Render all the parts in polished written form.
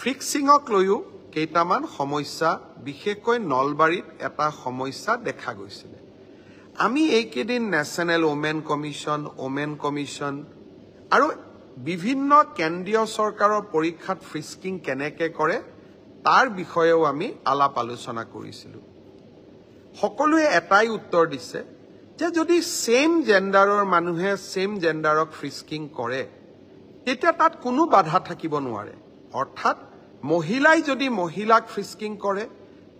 ফ্ৰিক্সিঙক লৈও কেইটামান সমস্যা বিশেষকৈ নলবাৰীত এটা সমস্যা দেখা গৈছিল আমি এইকেইদিন নেশ্যনেল ওমেন কমিশ্যন আৰু বিভিন্ন কেন্দ্ৰীয় চৰকাৰৰ পৰীক্ষাত ফ্ৰিস্কিং কেনেকৈ কৰে তাৰ বিষয়েও আমি আলাপ আলোচনা কৰিছিলোঁ সকলোৱে এটাই উত্তৰ দিছে যে যদি সেম জেন্ডাৰৰ মানুহে সেম জেন্ডাৰক ফ্ৰিস্কিং কৰে তেতিয়া তাত কোনো বাধা থাকিব নোৱাৰে অৰ্থাৎ মহিলাই যদি মহিলাক ফ্ৰিস্কিং কৰে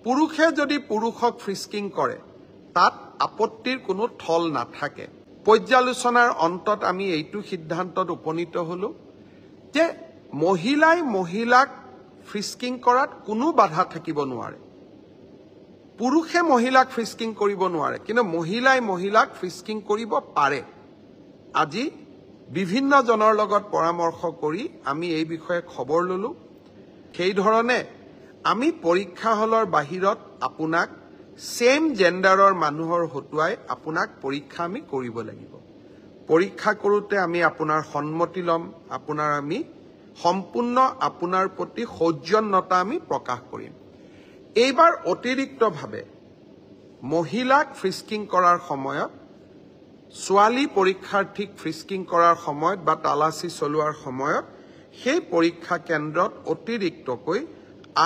পুৰুষে যদি পুৰুষক ফ্ৰিস্কিং কৰে তাত আপত্তিৰ কোনো থল নাথাকে পৰ্যালোচনাৰ অন্তত আমি এইটো সিদ্ধান্তত উপনীত হলো যে মহিলাই মহিলাক ফ্ৰিস্কিং কৰাত কোনো বাধা থাকিব নোৱাৰে পুৰুষে মহিলাক ফ্ৰিস্কিং কৰিব নোৱাৰে কিন্তু মহিলাই মহিলাক ফ্ৰিস্কিং কৰিব পাৰে আজি বিভিন্ন জনৰ লগত পৰামৰ্শ কৰি আমি এই বিষয়ে খবৰ ললো সেই ধৰণে আমি পৰীক্ষা হলৰ বাহিৰত আপোনাক সেম জেন্ডাৰৰ মানুহৰ হতুৱাই আপোনাক পৰীক্ষা আমি কৰিব লাগিব পৰীক্ষা কৰোতে আমি আপোনাৰ সন্মতি লম আপোনাৰ আমি সম্পূৰ্ণ আপোনাৰ প্ৰতি সৌজন্যতা আমি প্ৰকাশ কৰিম এইবাৰ অতিৰিক্তভাৱে মহিলাক ফ্ৰিস্কিং কৰাৰ সময়ত ছোৱালী পৰীক্ষাৰ্থীক ফ্ৰিস্কিং কৰাৰ সময়ত বা তালাচী চলোৱাৰ সময়ত সেই পৰীক্ষা কেন্দ্ৰত অতিৰিক্তকৈ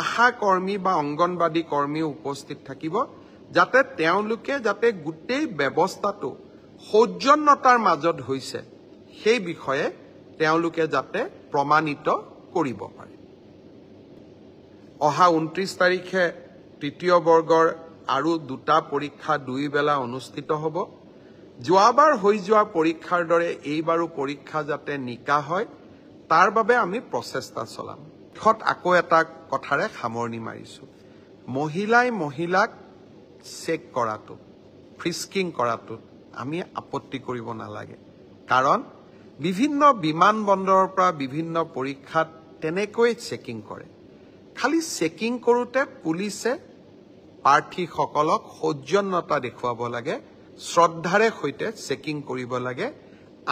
আশা কৰ্মী বা অংগনবাদী কৰ্মী উপস্থিত থাকিব যাতে তেওঁলোকে যাতে গোটেই ব্যৱস্থাটো সৌজন্যতাৰ মাজত হৈছে সেই বিষয়ে তেওঁলোকে যাতে প্ৰমাণিত কৰিব পাৰে অহা 29 তাৰিখে তৃতীয় বৰ্গৰ আৰু দুটা পৰীক্ষা দুই বেলা অনুষ্ঠিত হ'ব যোৱাবাৰ হৈ যোৱা পৰীক্ষাৰ দৰে এইবাৰো পৰীক্ষা যাতে নিকা হয় তাৰ বাবে আমি প্ৰচেষ্টা চলাম খত আকৌ এটা কথাৰে সামৰণি মাৰিছো মহিলাই মহিলাক চেক কৰাটো ফ্ৰিস্কিং কৰাটো আমি আপত্তি কৰিব নালাগে কাৰণ বিভিন্ন বিমান বন্দৰৰ পৰা বিভিন্ন পৰীক্ষাত তেনেকৈ চেকিং কৰে খালি চেকিং কৰোতে পুলিচে প্ৰাৰ্থীসকলক সৌজন্যতা দেখুৱাব লাগে শ্ৰদ্ধাৰে সৈতে চেকিং কৰিব লাগে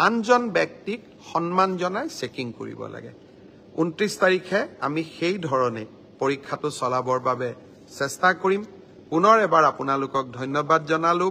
আনজন ব্যক্তিক সন্মান জনাই চেকিং কৰিব লাগে 29 তাৰিখে আমি সেই ধৰণে পৰীক্ষাটো চলাবৰ বাবে চেষ্টা কৰিম পুনৰ এবাৰ আপোনালোকক ধন্যবাদ জনালো